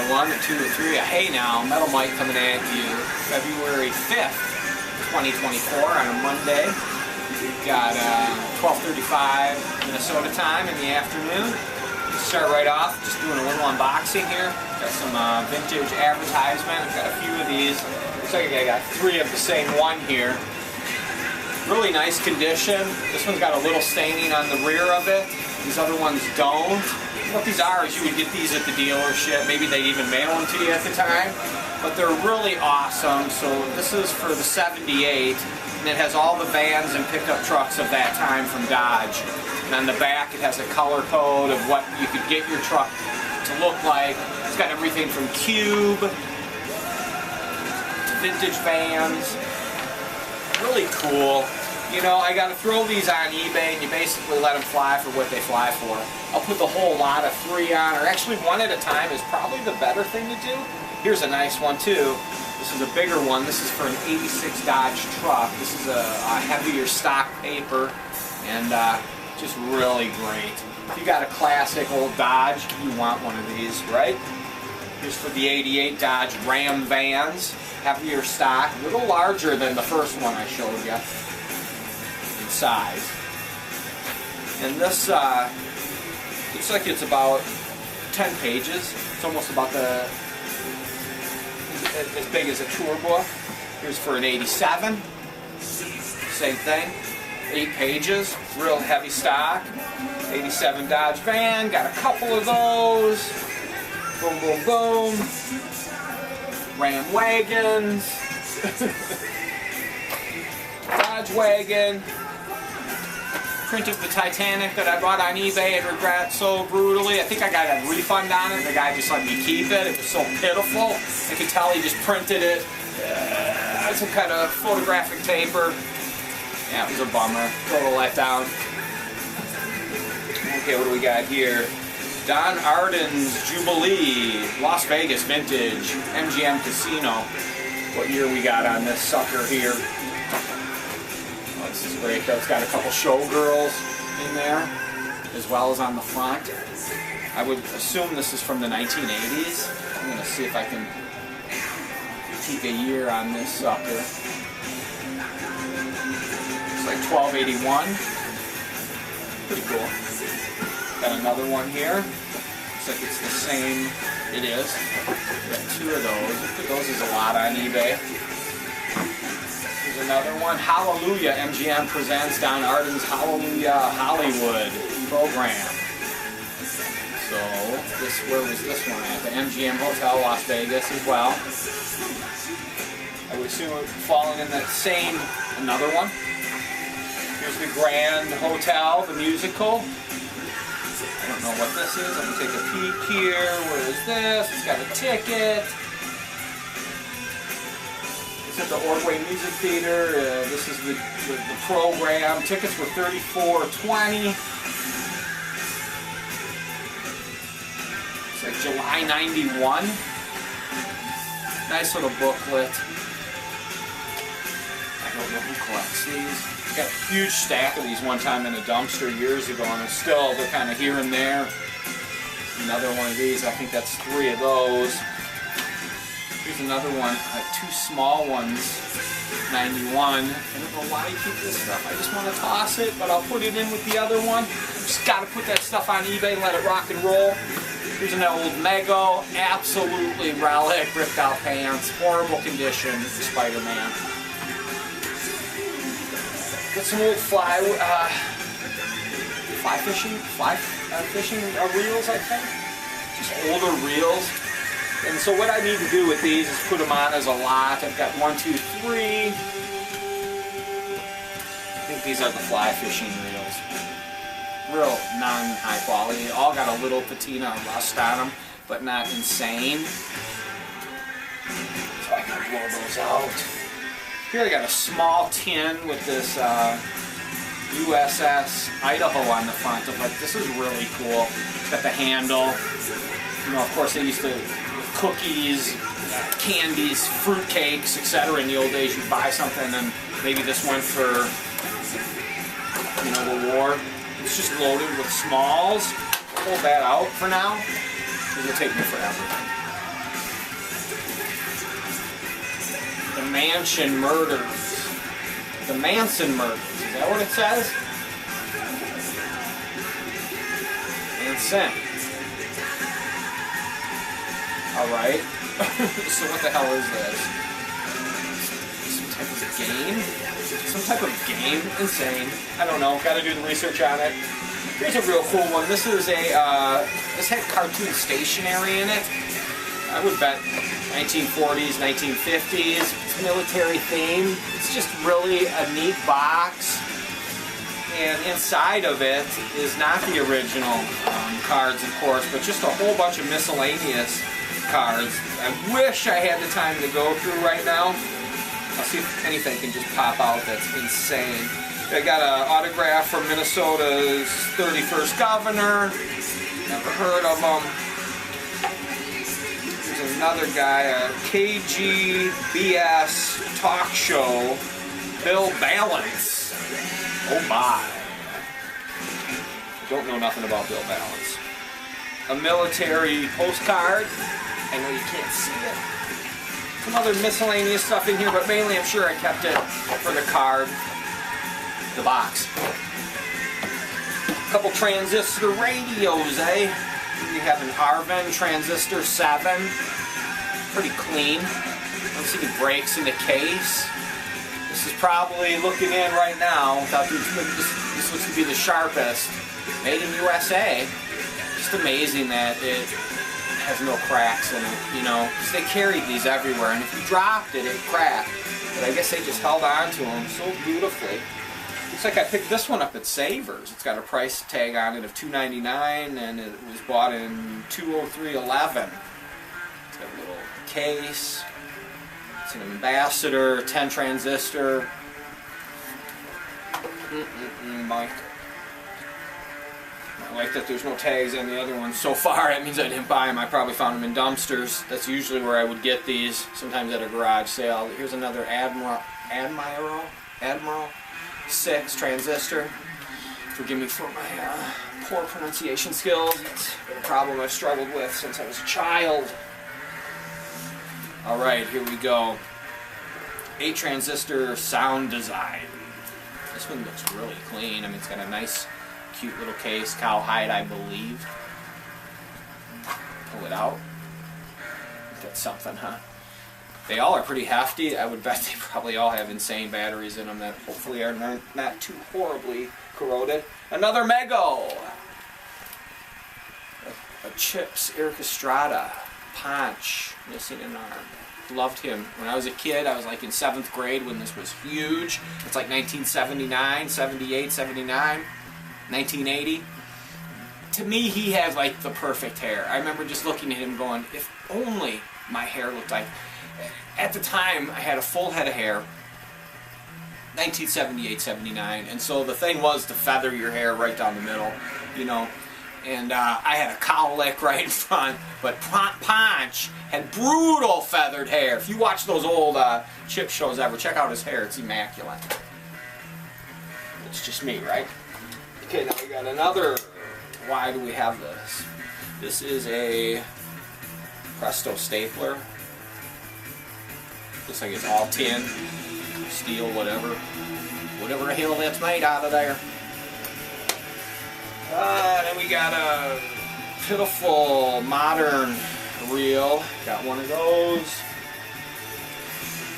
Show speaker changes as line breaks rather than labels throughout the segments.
1, a 2, a 3, a hey now, Metal Mike coming at you February 5th, 2024 on a Monday. We've got 12:35 Minnesota time in the afternoon. Start right off, just doing a little unboxing here. Got some vintage advertisement. I've got a few of these. Looks like I got 3 of the same one here. Really nice condition. This one's got a little staining on the rear of it. These other ones don't. What these are is you would get these at the dealership. Maybe they'd even mail them to you at the time. But they're really awesome. So this is for the 78. And it has all the vans and pickup trucks of that time from Dodge. And on the back it has a color code of what you could get your truck to look like. It's got everything from cube to vintage vans. Really cool. You know, I got to throw these on eBay and you basically let them fly for what they fly for. I'll put the whole lot of 3 on, or actually 1 at a time is probably the better thing to do. Here's a nice one too. This is a bigger one. This is for an 86 Dodge truck. This is a heavier stock paper and just really great. If you got a classic old Dodge, you want one of these, right? Here's for the 88 Dodge Ram vans. Heavier stock, a little larger than the first one I showed you in size. And this looks like it's about 10 pages. It's almost about as big as a tour book. Here's for an 87. Same thing. 8 pages. Real heavy stock. 87 Dodge van. Got a couple of those. Boom, boom, boom. Ram wagons. Dodge wagon. Print of the Titanic that I bought on eBay and regret so brutally. I think I got a refund on it. The guy just let me keep it. It was so pitiful. I could tell he just printed it. Some kind of photographic paper. Yeah, it was a bummer. Total letdown. Okay, what do we got here? Don Arden's Jubilee, Las Vegas Vintage, MGM Casino. What year we got on this sucker here? Oh, this is great though. It's got a couple showgirls in there, as well as on the front. I would assume this is from the 1980s. I'm going to see if I can keep a year on this sucker. It's like 1281. Pretty cool. Got another one here. Looks like it's the same. It is. Got 2 of those. I put those as a lot on eBay. Here's another one. Hallelujah. MGM presents Don Arden's Hallelujah Hollywood program. So where was this one at? The MGM Hotel, Las Vegas as well. I would assume it would fall in that same. Another one. Here's the Grand Hotel, the musical. I don't know what this is. Let me take a peek here. Where is this? It's got a ticket. It's at the Ordway Music Theater. This is the program. Tickets were $34.20. It's like July '91. Nice little booklet. I don't know who collects these. Got a huge stack of these one time in a dumpster years ago, and still they're kind of here and there. Another one of these, I think that's 3 of those. Here's another one, 2 small ones, 91. I don't know why you keep this stuff. I just want to toss it, but I'll put it in with the other one. Just got to put that stuff on eBay and let it rock and roll. Here's an old Mego, absolutely relic, ripped out pants, horrible condition for Spider-Man. Got some old fly fishing reels, I think. Just older reels. And so what I need to do with these is put them on as a lot. I've got 1, 2, 3. I think these are the fly fishing reels. Real non-high quality. All got a little patina or rust on them, but not insane. So I can blow those out. Here I got a small tin with this USS Idaho on the front. I'm like, this is really cool. It's got the handle. You know, of course they used to, with cookies, candies, fruitcakes, etc. In the old days, you'd buy something and maybe this went for, you know, the war. It's just loaded with smalls. Pull that out for now, because it'll take me forever. Mansion Murders. The Manson Murders. Is that what it says? Manson. Alright. So what the hell is this? Some type of game? Some type of game? Insane. I don't know. Gotta do the research on it. Here's a real cool one. This is a, this had cartoon stationery in it. I would bet 1940s, 1950s. It's military theme. It's just really a neat box. And inside of it is not the original cards, of course, but just a whole bunch of miscellaneous cards. I wish I had the time to go through right now. I'll see if anything can just pop out that's insane. I got an autograph from Minnesota's 31st governor. Never heard of him. There's another guy, a KGBS talk show, Bill Balance. Oh my. Don't know nothing about Bill Balance. A military postcard. I know you can't see it. Some other miscellaneous stuff in here, but mainly I'm sure I kept it for the card. The box. A couple transistor radios, eh? You have an Arvin Transistor 7. Pretty clean. Don't see any breaks in the case. This is probably looking in right now. This looks to be the sharpest. Made in USA. Just amazing that it has no cracks in it, you know. Because they carried these everywhere, and if you dropped it, it'd crack. But I guess they just held on to them so beautifully. Looks like I picked this one up at Savers. It's got a price tag on it of $2.99, and it was bought in $203.11. It's got a little case. It's an Ambassador, 10 transistor. Mike. I like that there's no tags on the other ones. So far, that means I didn't buy them. I probably found them in dumpsters. That's usually where I would get these, sometimes at a garage sale. Here's another Admiral 6 transistor. Forgive me for my poor pronunciation skills. It's been a problem I've struggled with since I was a child. Alright, here we go. 8 transistor sound design. This one looks really clean. I mean, it's got a nice, cute little case. Cowhide, I believe. Pull it out. That's something, huh? They all are pretty hefty. I would bet they probably all have insane batteries in them that hopefully are not too horribly corroded. Another Mego! A Chips Eric Estrada. Ponch. Missing an arm. Loved him. When I was a kid, I was like in 7th grade when this was huge. It's like 1979, 78, 79, 1980. To me, he had like the perfect hair. I remember just looking at him going, if only my hair looked like... At the time, I had a full head of hair, 1978, 79, and so the thing was to feather your hair right down the middle, you know, and I had a cowlick right in front, but Ponch had brutal feathered hair. If you watch those old Chip shows ever, check out his hair, it's immaculate. It's just me, right? Okay, now we got another, why do we have this? This is a Presto stapler. Looks like it's all tin, steel, whatever the hell that's made out of there. Then we got a pitiful modern reel. Got one of those,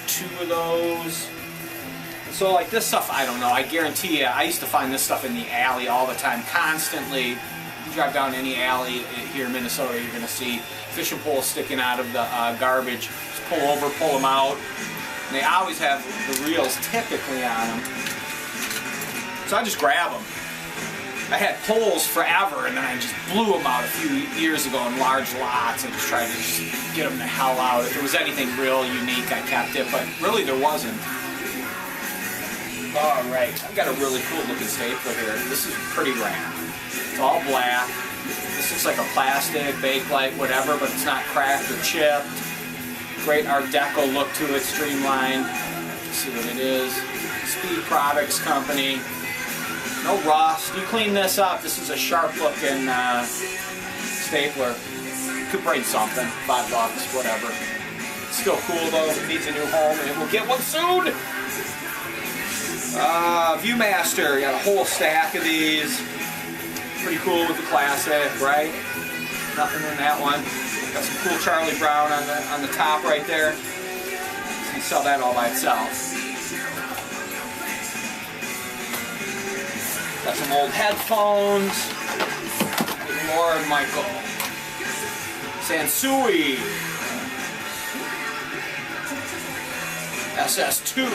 2 of those. So like this stuff, I don't know. I guarantee you, I used to find this stuff in the alley all the time, constantly. You drive down any alley here in Minnesota, you're going to see fishing poles sticking out of the garbage. Just pull over, pull them out. And they always have the reels typically on them. So I just grab them. I had poles forever, and then I just blew them out a few years ago in large lots. I just tried to just get them the hell out. If there was anything real unique, I kept it, but really there wasn't. Alright, I've got a really cool looking stapler here. This is pretty rad. It's all black. This looks like a plastic, Bakelite, whatever, but it's not cracked or chipped. Great Art Deco look to it, streamlined. Let's see what it is. Speed Products Company. No rust. You clean this up. This is a sharp looking stapler. You could bring something, $5, whatever. Still cool though. It needs a new home, and we'll get one soon. Viewmaster, got a whole stack of these. Pretty cool with the classic, right? Nothing in that one. Got some cool Charlie Brown on the top right there. You can sell that all by itself. Got some old headphones. Lord Michael. Sansui. SS2.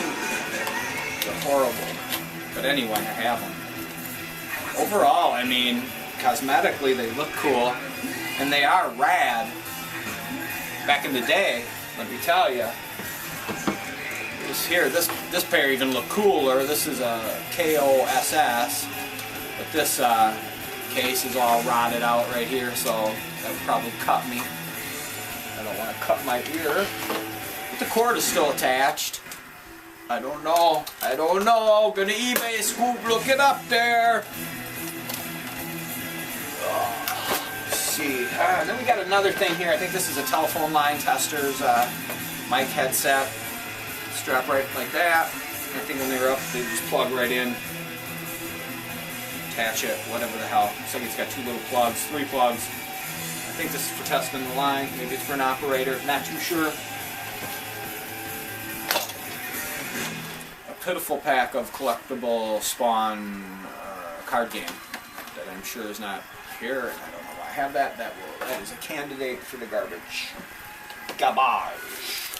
They're horrible. But anyway, I have them. Overall, I mean, cosmetically they look cool. And they are rad. Back in the day, let me tell you. This pair even look cooler. This is a KOSS. But this case is all rotted out right here, so that would probably cut me. I don't want to cut my ear. But the cord is still attached. I don't know. Gonna eBay scoop, look it up there. Let's see. Then we got another thing here. I think this is a telephone line tester's mic headset. Strap right like that. I think when they were up, they just plug right in. Attach it, whatever the hell. Somebody's got 2 little plugs, 3 plugs. I think this is for testing the line. Maybe it's for an operator. Not too sure. A pitiful pack of collectible Spawn card game that I'm sure is not here. And I don't know why I have that. That is a candidate for the garbage. Garbage.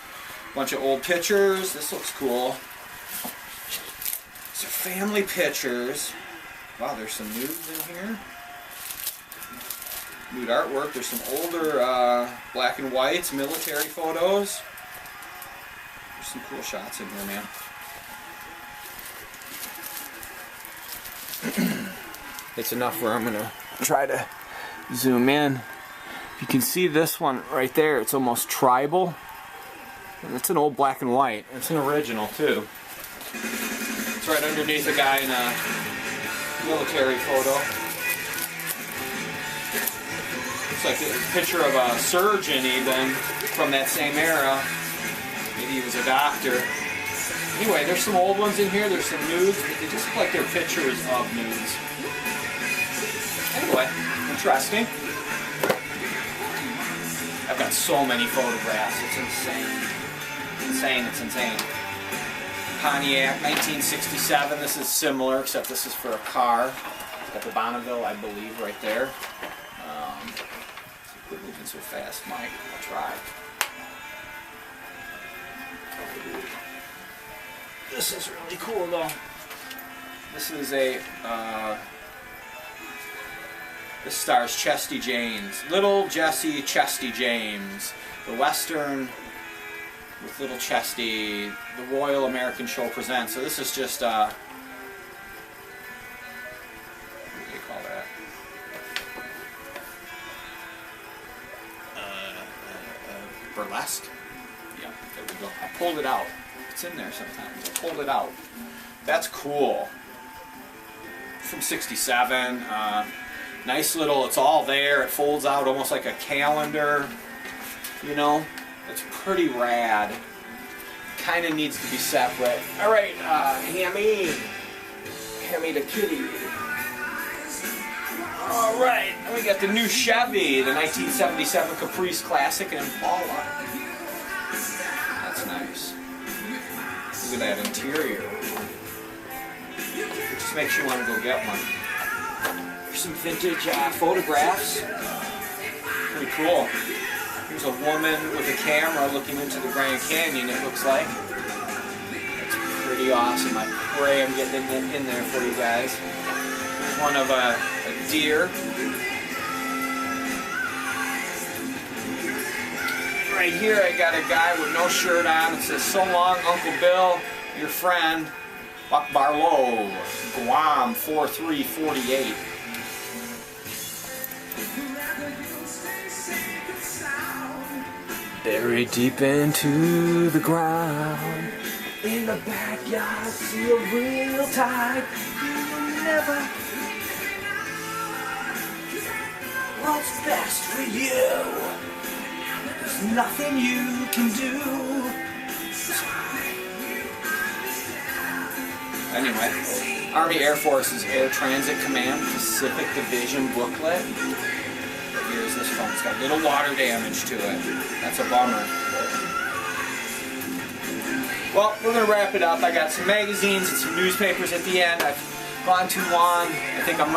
Bunch of old pictures. This looks cool. These are family pictures. Wow, there's some nudes in here. Nude artwork. There's some older black and whites, military photos. There's some cool shots in here, man. It's enough where I'm going to try to zoom in. You can see this one right there. It's almost tribal. And it's an old black and white. It's an original, too. It's right underneath a guy in a military photo. Looks like a picture of a surgeon even from that same era. Maybe he was a doctor. Anyway, there's some old ones in here. There's some nudes. They just look like they're pictures of nudes. Anyway, interesting. I've got so many photographs. It's insane. It's insane. Pontiac, 1967. This is similar, except this is for a car. It's got the Bonneville, I believe, right there. Quit moving so fast, Mike. I'll try. This is really cool, though. This is a this stars Chesty James, Little Jesse Chesty James, the Western with Little Chesty, the Royal American Show presents. So this is just what do you call that? Burlesque. Yeah, there we go. I pulled it out. It's in there sometimes. I pulled it out. That's cool. From '67. Nice little. It's all there. It folds out almost like a calendar. You know. It's pretty rad. Kind of needs to be separate. All right, Hammy the kitty. All right, and we got the new Chevy, the 1977 Caprice Classic in Impala. That's nice. Look at that interior. It just makes you want to go get one. Here's some vintage photographs. Pretty cool. Here's a woman with a camera looking into the Grand Canyon, it looks like. That's pretty awesome. I pray I'm getting in there for you guys. Here's one of a deer. Right here I got a guy with no shirt on. It says, "So long, Uncle Bill, your friend, Buck Barlow, Guam, 4348. Buried deep into the ground, in the backyard, sealed real tight. You'll never. What's best for you? There's nothing you can do. Anyway, Army Air Force's Air Transit Command Pacific Division booklet. Here's this phone. It's got a little water damage to it. That's a bummer. Well, we're going to wrap it up. I got some magazines and some newspapers at the end. I've gone too long. I think I'm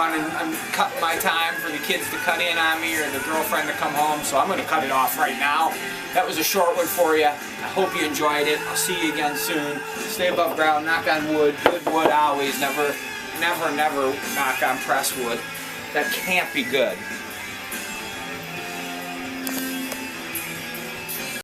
cutting my time for the kids to cut in on me or the girlfriend to come home, so I'm going to cut it off right now. That was a short one for you. I hope you enjoyed it. I'll see you again soon. Stay above ground, knock on wood. Good wood always. Never knock on pressed wood. That can't be good.